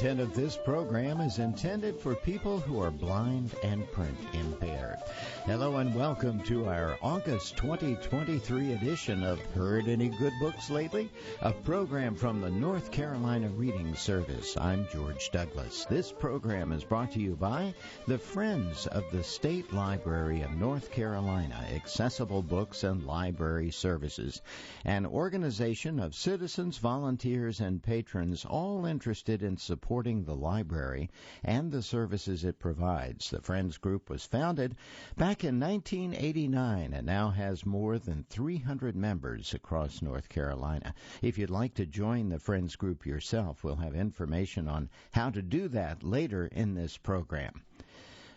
content of this program is intended for people who are blind and print impaired. Hello and welcome to our August 2023 edition of Heard Any Good Books Lately? A program from the North Carolina Reading Service. I'm George Douglas. This program is brought to you by the Friends of the State Library of North Carolina, Accessible Books and Library Services, an organization of citizens, volunteers, and patrons all interested in supporting the library and the services it provides. The Friends Group was founded back in 1989 and now has more than 300 members across North Carolina. If you'd like to join the Friends Group yourself, we'll have information on how to do that later in this program.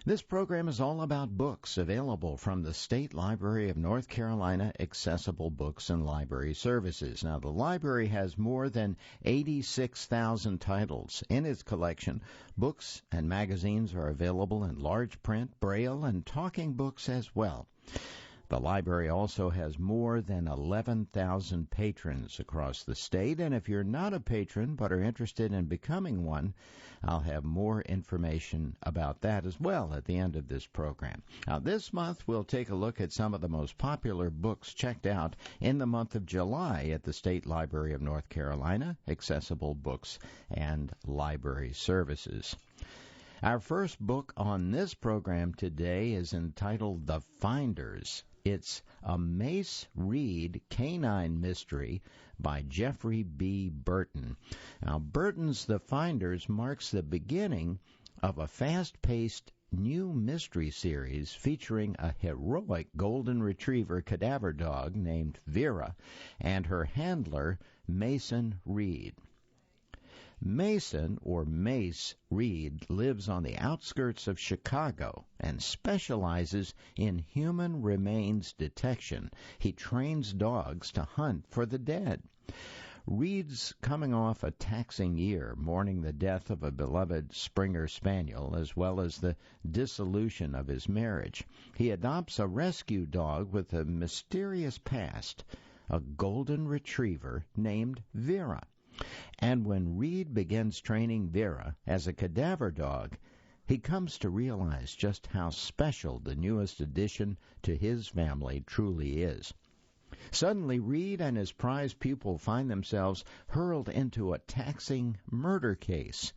This program is all about books available from the State Library of North Carolina, Accessible Books and Library Services. Now, the library has more than 86,000 titles in its collection. Books and magazines are available in large print, braille, and talking books as well. The library also has more than 11,000 patrons across the state, and if you're not a patron but are interested in becoming one, I'll have more information about that as well at the end of this program. Now, this month we'll take a look at some of the most popular books checked out in the month of July at the State Library of North Carolina, Accessible Books and Library Services. Our first book on this program today is entitled The Finders. It's a Mace Reed canine mystery by Jeffrey B. Burton. Now, Burton's The Finders marks the beginning of a fast-paced new mystery series featuring a heroic golden retriever cadaver dog named Vera and her handler, Mason Reed. Mason, or Mace Reed, lives on the outskirts of Chicago and specializes in human remains detection. He trains dogs to hunt for the dead. Reed's coming off a taxing year, mourning the death of a beloved Springer Spaniel, as well as the dissolution of his marriage. He adopts a rescue dog with a mysterious past, a golden retriever named Vera. And when Reed begins training Vera as a cadaver dog, he comes to realize just how special the newest addition to his family truly is. Suddenly, Reed and his prize pupil find themselves hurled into a taxing murder case,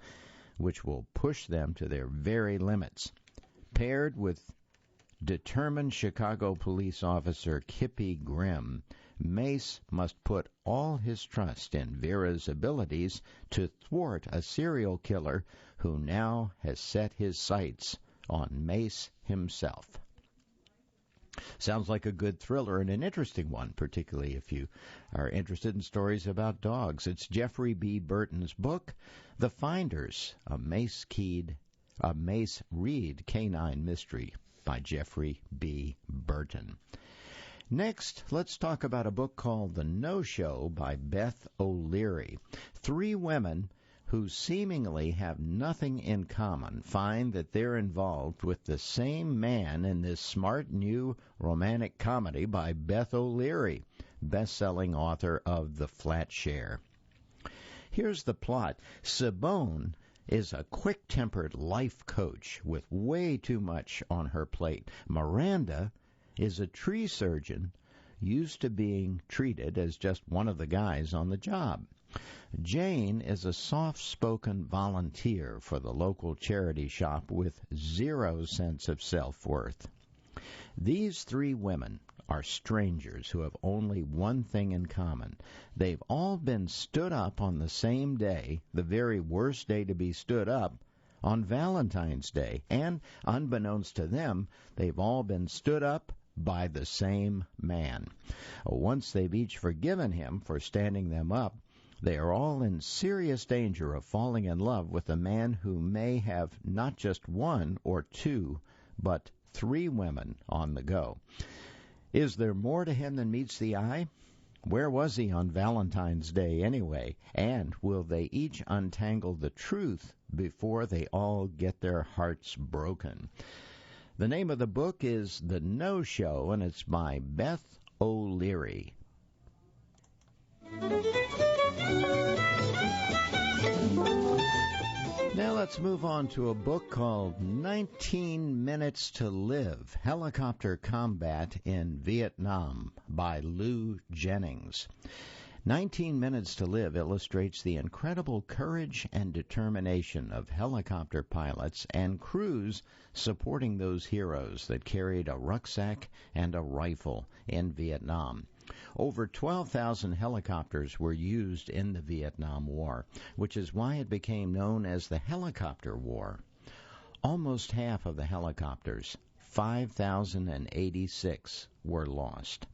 which will push them to their very limits. Paired with determined Chicago police officer Kippy Grimm, Mace must put all his trust in Vera's abilities to thwart a serial killer who now has set his sights on Mace himself. Sounds like a good thriller and an interesting one, particularly if you are interested in stories about dogs. It's Jeffrey B. Burton's book, The Finders, a Mace Reed canine mystery by Jeffrey B. Burton. Next, let's talk about a book called The No-Show by Beth O'Leary. Three women who seemingly have nothing in common find that they're involved with the same man in this smart new romantic comedy by Beth O'Leary, best-selling author of The Flat Share. Here's the plot. Simone is a quick-tempered life coach with way too much on her plate. Miranda is a tree surgeon used to being treated as just one of the guys on the job. Jane is a soft-spoken volunteer for the local charity shop with zero sense of self-worth. These three women are strangers who have only one thing in common. They've all been stood up on the same day, the very worst day to be stood up, on Valentine's Day. And, unbeknownst to them, they've all been stood up by the same man. Once they've each forgiven him for standing them up, they are all in serious danger of falling in love with a man who may have not just one or two, but three women on the go. Is there more to him than meets the eye? Where was he on Valentine's Day anyway? And will they each untangle the truth before they all get their hearts broken? The name of the book is The No-Show, and it's by Beth O'Leary. Now let's move on to a book called 19 Minutes to Live, Helicopter Combat in Vietnam by Lou Jennings. 19 Minutes to Live illustrates the incredible courage and determination of helicopter pilots and crews supporting those heroes that carried a rucksack and a rifle in Vietnam. Over 12,000 helicopters were used in the Vietnam War, which is why it became known as the Helicopter War. Almost half of the helicopters, 5,086, were lost.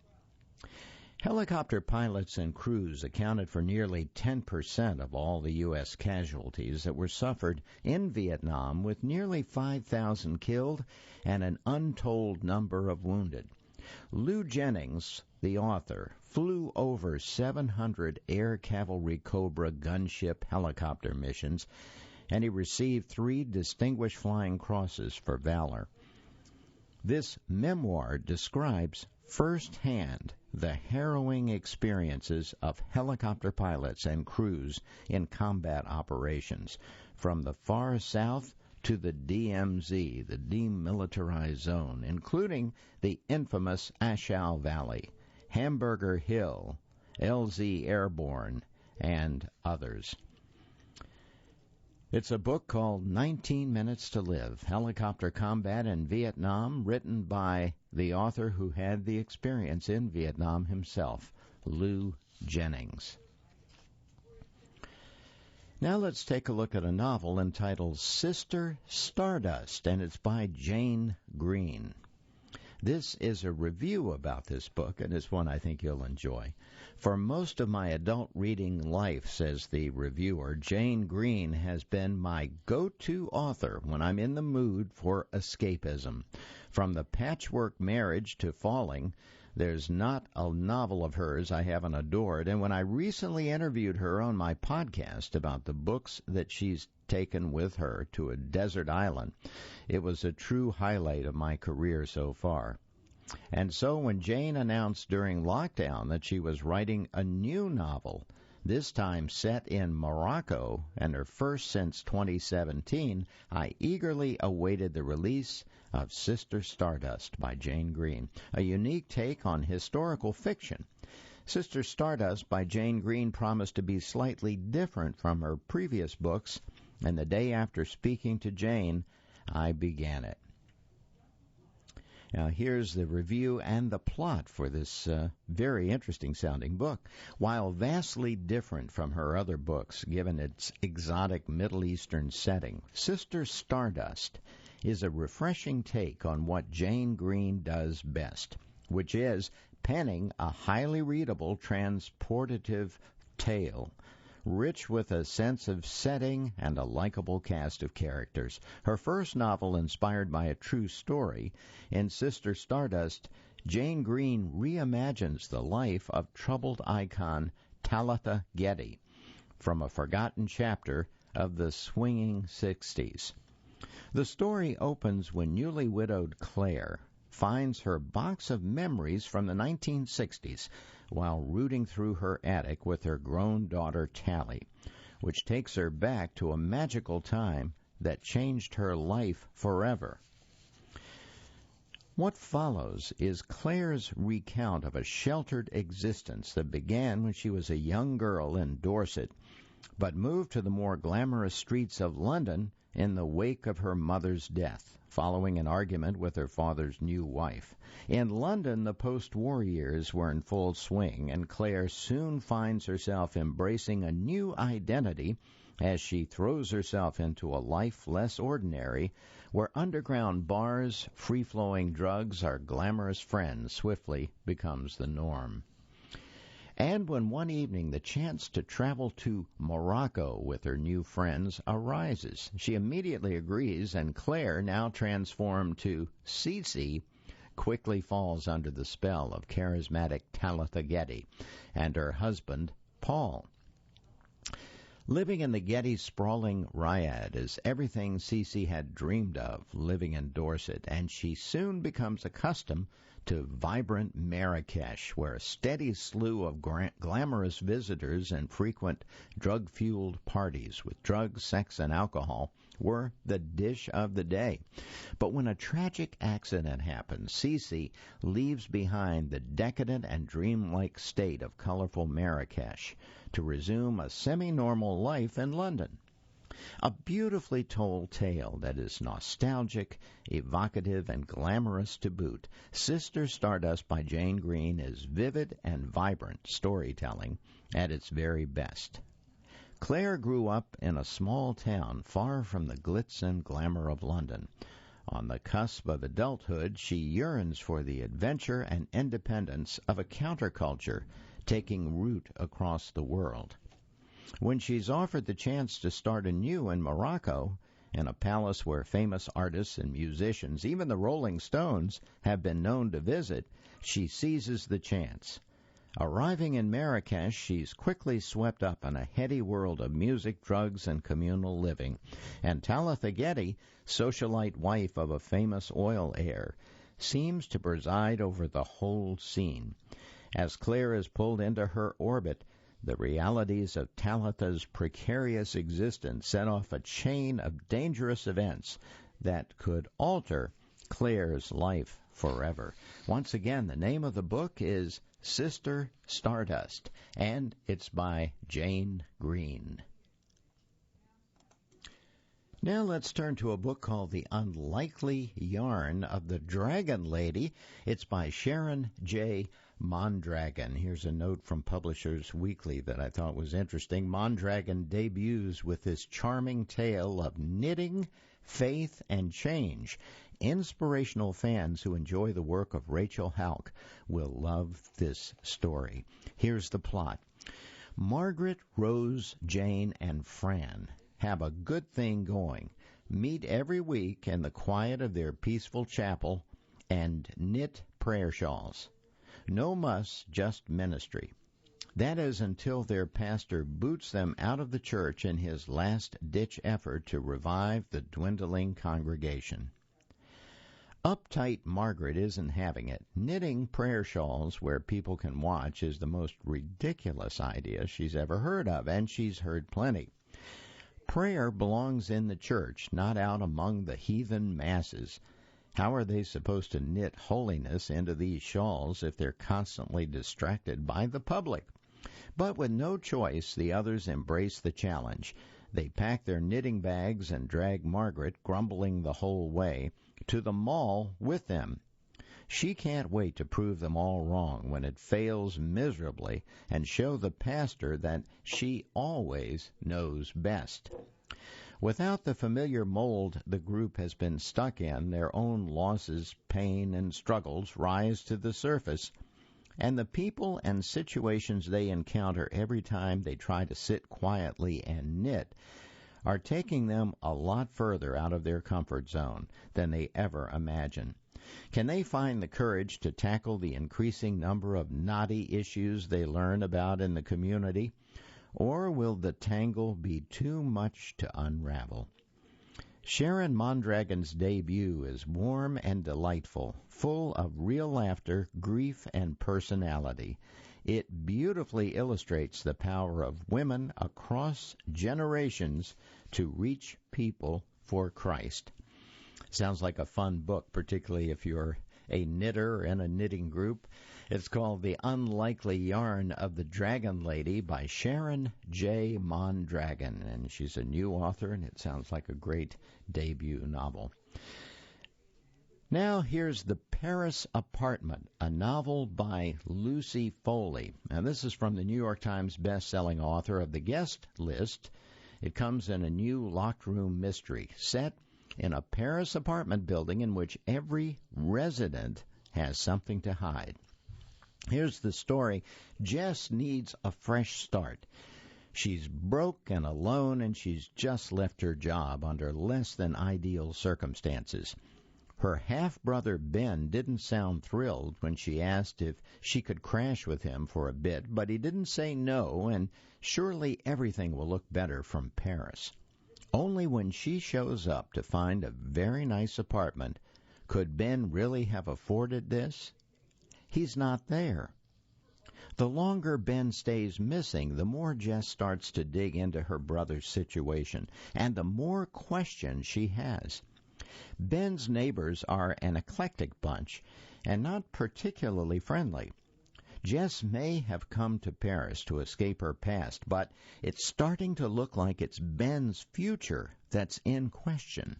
Helicopter pilots and crews accounted for nearly 10% of all the U.S. casualties that were suffered in Vietnam, with nearly 5,000 killed and an untold number of wounded. Lou Jennings, the author, flew over 700 Air Cavalry Cobra gunship helicopter missions, and he received 3 Distinguished Flying Crosses for valor. This memoir describes firsthand the harrowing experiences of helicopter pilots and crews in combat operations, from the far south to the DMZ, the Demilitarized Zone, including the infamous A Shau Valley, Hamburger Hill, LZ Airborne, and others. It's a book called 19 Minutes to Live, Helicopter Combat in Vietnam, written by the author who had the experience in Vietnam himself, Lou Jennings. Now let's take a look at a novel entitled Sister Stardust, and it's by Jane Green. This is a review about this book, and it's one I think you'll enjoy. For most of my adult reading life, says the reviewer, Jane Green has been my go-to author when I'm in the mood for escapism. From The Patchwork Marriage to Falling, there's not a novel of hers I haven't adored, and when I recently interviewed her on my podcast about the books that she's taken with her to a desert island, it was a true highlight of my career so far. And so when Jane announced during lockdown that she was writing a new novel, this time set in Morocco and her first since 2017, I eagerly awaited the release of Sister Stardust by Jane Green, a unique take on historical fiction. Sister Stardust by Jane Green promised to be slightly different from her previous books, and the day after speaking to Jane, I began it. Now, here's the review and the plot for this very interesting-sounding book. While vastly different from her other books, given its exotic Middle Eastern setting, Sister Stardust is a refreshing take on what Jane Green does best, which is penning a highly readable, transportative tale, rich with a sense of setting and a likable cast of characters. Her first novel, inspired by a true story, in Sister Stardust, Jane Green reimagines the life of troubled icon Talitha Getty from a forgotten chapter of the swinging 60s. The story opens when newly widowed Claire finds her box of memories from the 1960s while rooting through her attic with her grown daughter Tally, which takes her back to a magical time that changed her life forever. What follows is Claire's recount of a sheltered existence that began when she was a young girl in Dorset, but moved to the more glamorous streets of London in the wake of her mother's death, following an argument with her father's new wife. In London, the post-war years were in full swing, and Claire soon finds herself embracing a new identity as she throws herself into a life less ordinary, where underground bars, free-flowing drugs, our glamorous friends swiftly becomes the norm. And when one evening the chance to travel to Morocco with her new friends arises, she immediately agrees, and Claire, now transformed to Cece, quickly falls under the spell of charismatic Talitha Getty and her husband, Paul. Living in the Getty sprawling riad is everything Cece had dreamed of living in Dorset, and she soon becomes accustomed to vibrant Marrakesh, where a steady slew of glamorous visitors and frequent drug-fueled parties with drugs, sex, and alcohol were the dish of the day. But when a tragic accident happens, Cece leaves behind the decadent and dreamlike state of colorful Marrakesh to resume a semi-normal life in London. A beautifully told tale that is nostalgic, evocative, and glamorous to boot. Sister Stardust by Jane Green is vivid and vibrant storytelling at its very best. Claire grew up in a small town far from the glitz and glamour of London. On the cusp of adulthood, she yearns for the adventure and independence of a counterculture taking root across the world. When she's offered the chance to start anew in Morocco, in a palace where famous artists and musicians, even the Rolling Stones, have been known to visit, she seizes the chance. Arriving in Marrakesh, she's quickly swept up in a heady world of music, drugs, and communal living. And Talitha Getty, socialite wife of a famous oil heir, seems to preside over the whole scene. As Claire is pulled into her orbit, the realities of Talitha's precarious existence set off a chain of dangerous events that could alter Claire's life forever. Once again, the name of the book is Sister Stardust, and it's by Jane Green. Now let's turn to a book called The Unlikely Yarn of the Dragon Lady. It's by Sharon J. Mondragon. Here's a note from Publishers Weekly that I thought was interesting. Mondragon debuts with this charming tale of knitting, faith, and change. Inspirational fans who enjoy the work of Rachel Halk will love this story. Here's the plot. Margaret, Rose, Jane, and Fran have a good thing going, meet every week in the quiet of their peaceful chapel, and knit prayer shawls. No muss, just ministry. That is until their pastor boots them out of the church in his last-ditch effort to revive the dwindling congregation. Uptight Margaret isn't having it. Knitting prayer shawls where people can watch is the most ridiculous idea she's ever heard of, and she's heard plenty. Prayer belongs in the church, not out among the heathen masses. How are they supposed to knit holiness into these shawls if they're constantly distracted by the public? But with no choice, the others embrace the challenge. They pack their knitting bags and drag Margaret, grumbling the whole way, to the mall with them. She can't wait to prove them all wrong when it fails miserably and show the pastor that she always knows best. Without the familiar mold the group has been stuck in, their own losses, pain, and struggles rise to the surface, and the people and situations they encounter every time they try to sit quietly and knit are taking them a lot further out of their comfort zone than they ever imagined. Can they find the courage to tackle the increasing number of knotty issues they learn about in the community? Or will the tangle be too much to unravel? Sharon Mondragon's debut is warm and delightful, full of real laughter, grief, and personality. It beautifully illustrates the power of women across generations to reach people for Christ. Sounds like a fun book, particularly if you're a knitter in a knitting group. It's called The Unlikely Yarn of the Dragon Lady by Sharon J. Mondragon, and she's a new author, and it sounds like a great debut novel. Now here's The Paris Apartment, a novel by Lucy Foley. And this is from the New York Times best-selling author of The Guest List. It comes in a new locked room mystery set in a Paris apartment building in which every resident has something to hide. Here's the story. Jess needs a fresh start. She's broke and alone, and she's just left her job under less than ideal circumstances. Her half-brother Ben didn't sound thrilled when she asked if she could crash with him for a bit, but he didn't say no, and surely everything will look better from Paris. Only when she shows up to find a very nice apartment could Ben really have afforded this. He's not there. The longer Ben stays missing, the more Jess starts to dig into her brother's situation, and the more questions she has. Ben's neighbors are an eclectic bunch and not particularly friendly. Jess may have come to Paris to escape her past, but it's starting to look like it's Ben's future that's in question.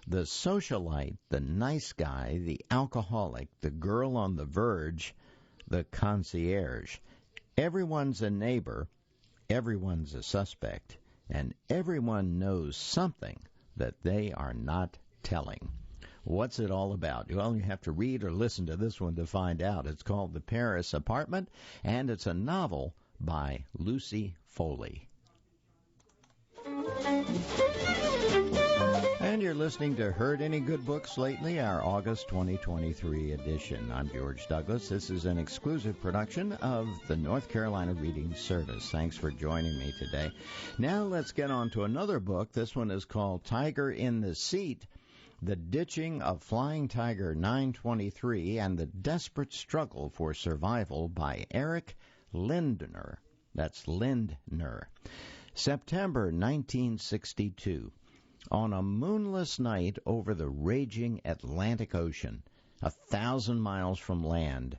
The socialite, the nice guy, the alcoholic, the girl on the verge, the concierge. Everyone's a neighbor, everyone's a suspect, and everyone knows something that they are not telling. What's it all about? Well, you have to read or listen to this one to find out. It's called The Paris Apartment, and it's a novel by Lucy Foley. And you're listening to Heard Any Good Books Lately, our August 2023 edition. I'm George Douglas. This is an exclusive production of the North Carolina Reading Service. Thanks for joining me today. Now let's get on to another book. This one is called Tiger in the Seat, The Ditching of Flying Tiger 923 and the Desperate Struggle for Survival by Eric Lindner. That's Lindner. September 1962. On a moonless night over the raging Atlantic Ocean, 1,000 miles from land,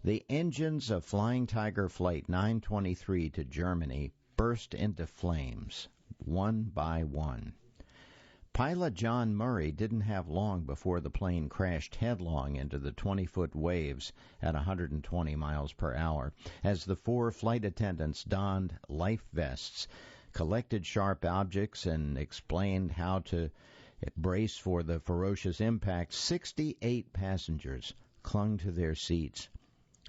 the engines of Flying Tiger Flight 923 to Germany burst into flames, one by one. Pilot John Murray didn't have long before the plane crashed headlong into the 20-foot waves at 120 miles per hour as the 4 flight attendants donned life vests, collected sharp objects, and explained how to brace for the ferocious impact. 68 passengers clung to their seats.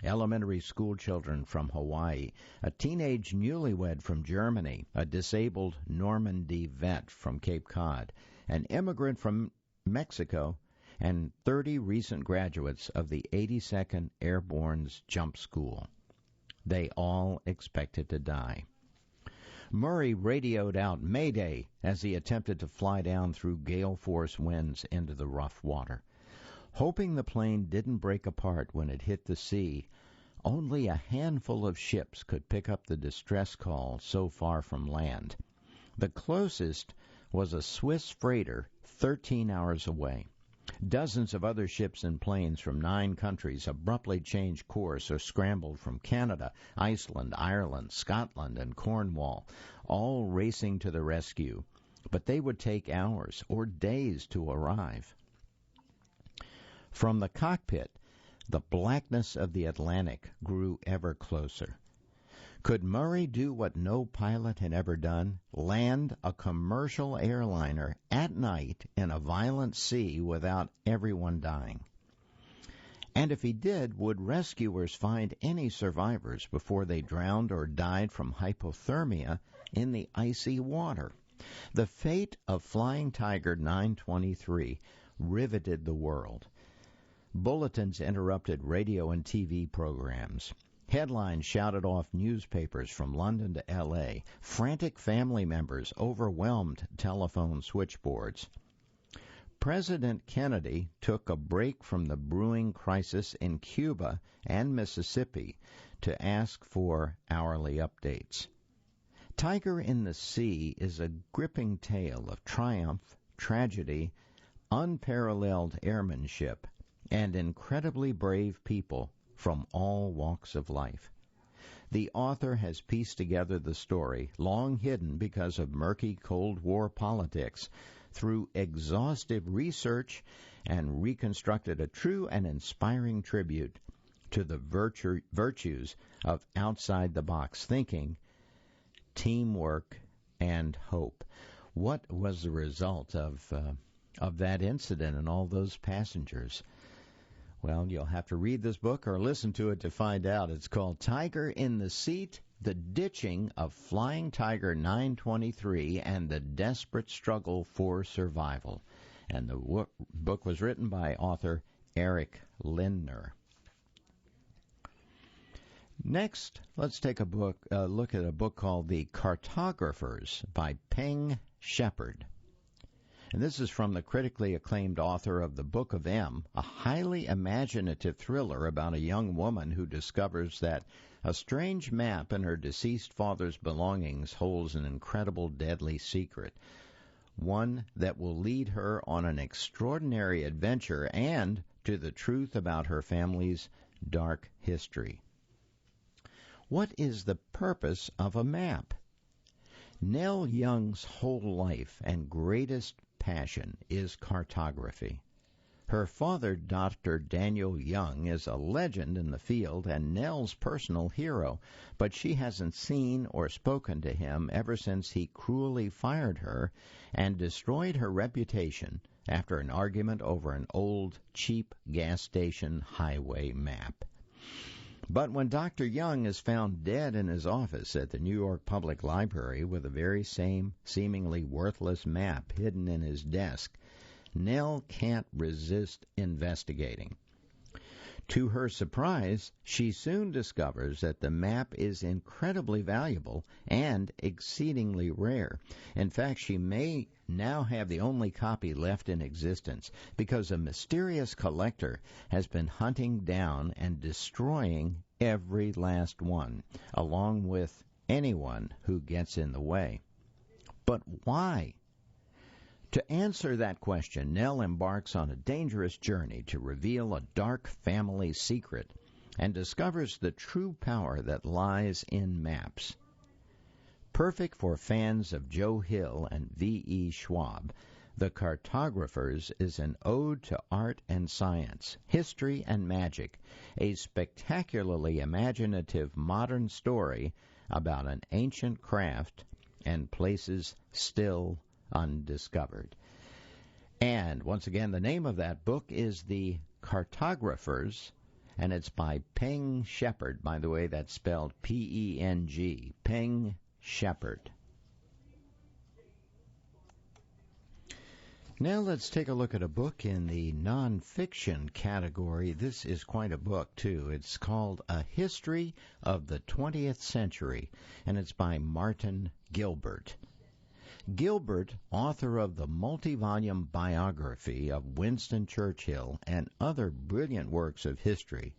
Elementary school children from Hawaii, a teenage newlywed from Germany, a disabled Normandy vet from Cape Cod, an immigrant from Mexico, and 30 recent graduates of the 82nd Airborne's Jump School. They all expected to die. Murray radioed out Mayday as he attempted to fly down through gale-force winds into the rough water. Hoping the plane didn't break apart when it hit the sea, only a handful of ships could pick up the distress call so far from land. The closest was a Swiss freighter 13 hours away. Dozens of other ships and planes from 9 countries abruptly changed course or scrambled from Canada, Iceland, Ireland, Scotland, and Cornwall, all racing to the rescue. But they would take hours or days to arrive. From the cockpit, the blackness of the Atlantic grew ever closer. Could Murray do what no pilot had ever done? Land a commercial airliner at night in a violent sea without everyone dying? And if he did, would rescuers find any survivors before they drowned or died from hypothermia in the icy water? The fate of Flying Tiger 923 riveted the world. Bulletins interrupted radio and TV programs. Headlines shouted off newspapers from London to L.A. Frantic family members overwhelmed telephone switchboards. President Kennedy took a break from the brewing crisis in Cuba and Mississippi to ask for hourly updates. Tiger in the Sea is a gripping tale of triumph, tragedy, unparalleled airmanship, and incredibly brave people from all walks of life. The author has pieced together the story, long hidden because of murky Cold War politics, through exhaustive research and reconstructed a true and inspiring tribute to the virtues of outside-the-box thinking, teamwork, and hope. What was the result of that incident and all those passengers? Well, you'll have to read this book or listen to it to find out. It's called Tiger in the Seat, The Ditching of Flying Tiger 923 and the Desperate Struggle for Survival. And the book was written by author Eric Lindner. Next, let's take a look at a book called The Cartographers by Peng Shepherd. And this is from the critically acclaimed author of The Book of M, a highly imaginative thriller about a young woman who discovers that a strange map in her deceased father's belongings holds an incredible, deadly secret, one that will lead her on an extraordinary adventure and to the truth about her family's dark history. What is the purpose of a map? Nell Young's whole life and greatest passion is cartography. Her father, Dr. Daniel Young, is a legend in the field and Nell's personal hero, but she hasn't seen or spoken to him ever since he cruelly fired her and destroyed her reputation after an argument over an old, cheap gas station highway map. But when Dr. Young is found dead in his office at the New York Public Library with the very same seemingly worthless map hidden in his desk, Nell can't resist investigating. To her surprise, she soon discovers that the map is incredibly valuable and exceedingly rare. In fact, she may now have the only copy left in existence because a mysterious collector has been hunting down and destroying every last one, along with anyone who gets in the way. But why? To answer that question, Nell embarks on a dangerous journey to reveal a dark family secret and discovers the true power that lies in maps. Perfect for fans of Joe Hill and V.E. Schwab, The Cartographers is an ode to art and science, history and magic, a spectacularly imaginative modern story about an ancient craft and places still undiscovered. And once again, the name of that book is The Cartographers, and it's by Peng Shepherd. By the way, that's spelled P-E-N-G, Peng Shepherd. Now let's take a look at a book in the nonfiction category. This is quite a book, too. It's called A History of the 20th Century, and it's by Martin Gilbert. Gilbert, author of the multi-volume biography of Winston Churchill and other brilliant works of history,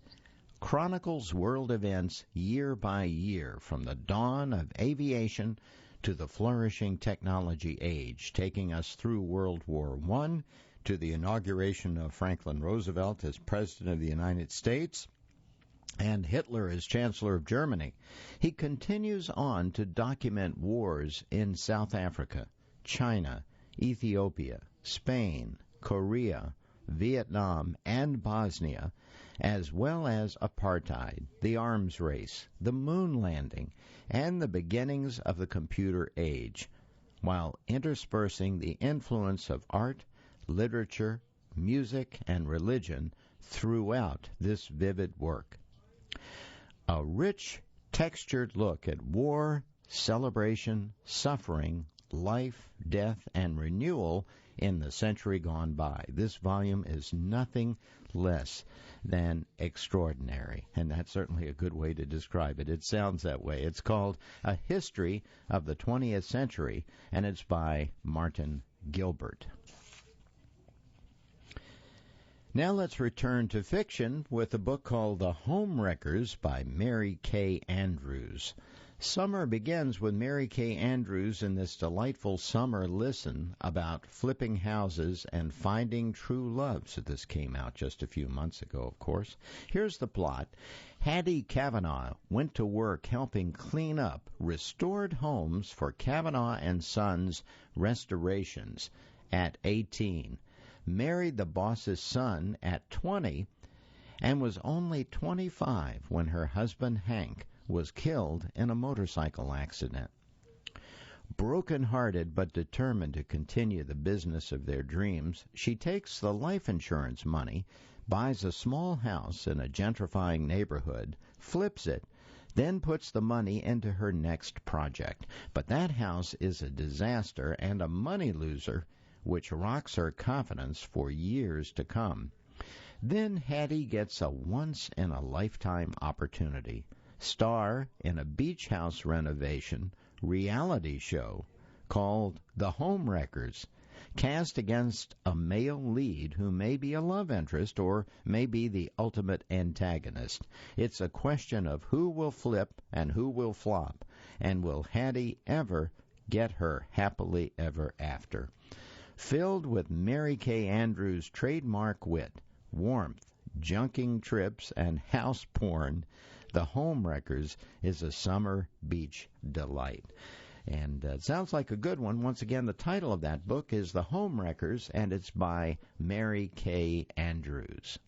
chronicles world events year by year from the dawn of aviation to the flourishing technology age, taking us through World War I to the inauguration of Franklin Roosevelt as President of the United States and Hitler as Chancellor of Germany. He continues on to document wars in South Africa, China, Ethiopia, Spain, Korea, Vietnam, and Bosnia, as well as apartheid, the arms race, the moon landing, and the beginnings of the computer age, while interspersing the influence of art, literature, music, and religion throughout this vivid work. A rich, textured look at war, celebration, suffering, life, death, and renewal in the century gone by. This volume is nothing less than extraordinary, and that's certainly a good way to describe it. It sounds that way. It's called A History of the 20th Century, and it's by Martin Gilbert. Now let's return to fiction with a book called The Homewreckers by Mary Kay Andrews. Summer begins with Mary Kay Andrews in this delightful summer listen about flipping houses and finding true love. So this came out just a few months ago, of course. Here's the plot. Hattie Kavanaugh went to work helping clean up restored homes for Kavanaugh and Sons Restorations at 18. Married the boss's son at 20 and was only 25 when her husband Hank was killed in a motorcycle accident. Broken-hearted but determined to continue the business of their dreams, she takes the life insurance money, buys a small house in a gentrifying neighborhood, flips it, then puts the money into her next project. But that house is a disaster and a money loser which rocks her confidence for years to come. Then Hattie gets a once-in-a-lifetime opportunity. Star in a beach house renovation reality show called The Homewreckers, cast against a male lead who may be a love interest or may be the ultimate antagonist. It's a question of who will flip and who will flop, and will Hattie ever get her happily ever after? Filled with Mary Kay Andrews' trademark wit, warmth, junking trips, and house porn, The Homewreckers is a summer beach delight. And it sounds like a good one. Once again, the title of that book is The Homewreckers, and it's by Mary Kay Andrews.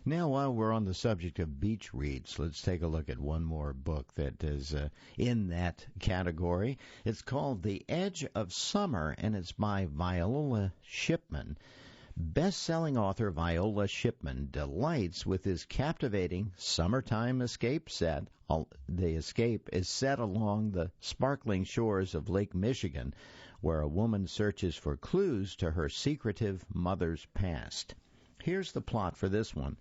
Now, while we're on the subject of beach reads, let's take a look at one more book that is in that category. It's called The Edge of Summer, and it's by Viola Shipman. Best-selling author Viola Shipman delights with his captivating summertime escape set. The escape is set along the sparkling shores of Lake Michigan, where a woman searches for clues to her secretive mother's past. Here's the plot for this one.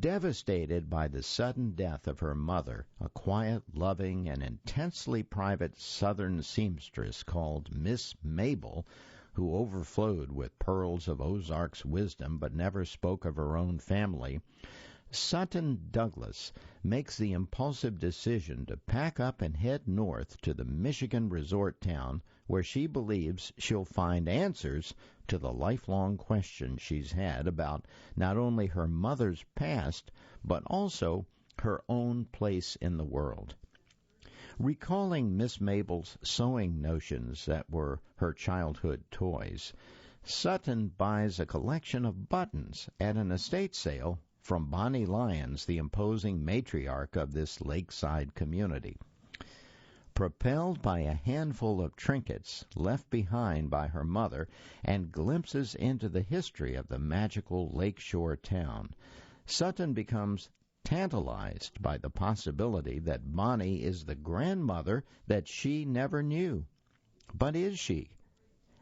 Devastated by the sudden death of her mother, a quiet, loving, and intensely private Southern seamstress called Miss Mabel, who overflowed with pearls of Ozark's wisdom but never spoke of her own family, Sutton Douglas makes the impulsive decision to pack up and head north to the Michigan resort town where she believes she'll find answers to the lifelong questions she's had about not only her mother's past, but also her own place in the world. Recalling Miss Mabel's sewing notions that were her childhood toys, Sutton buys a collection of buttons at an estate sale from Bonnie Lyons, the imposing matriarch of this lakeside community. Propelled by a handful of trinkets left behind by her mother and glimpses into the history of the magical lakeshore town, Sutton becomes tantalized by the possibility that Bonnie is the grandmother that she never knew. But is she?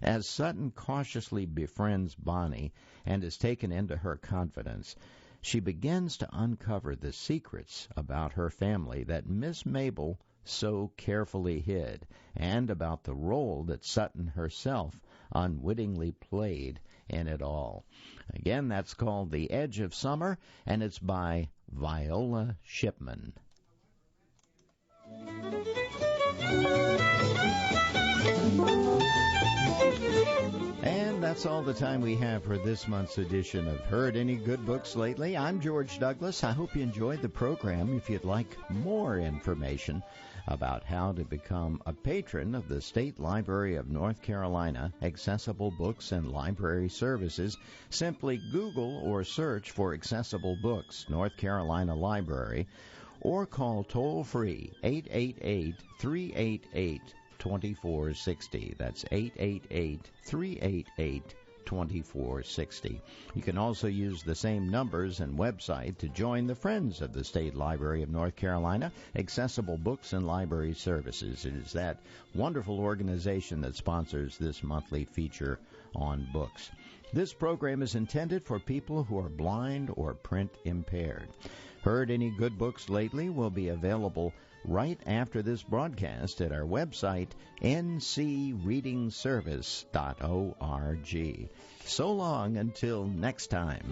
As Sutton cautiously befriends Bonnie and is taken into her confidence, she begins to uncover the secrets about her family that Miss Mabel so carefully hid, and about the role that Sutton herself unwittingly played in it all. Again, that's called The Edge of Summer, and it's by Viola Shipman. And that's all the time we have for this month's edition of Heard Any Good Books Lately. I'm George Douglas. I hope you enjoyed the program. If you'd like more information about how to become a patron of the State Library of North Carolina Accessible Books and Library Services, simply Google or search for Accessible Books, North Carolina Library, or call toll-free 888-388-2460. That's 888-388-2460. You can also use the same numbers and website to join the Friends of the State Library of North Carolina Accessible Books and Library Services. It is that wonderful organization that sponsors this monthly feature on books. This program is intended for people who are blind or print impaired. Heard Any Good Books Lately will be available right after this broadcast at our website, ncreadingservice.org. So long until next time.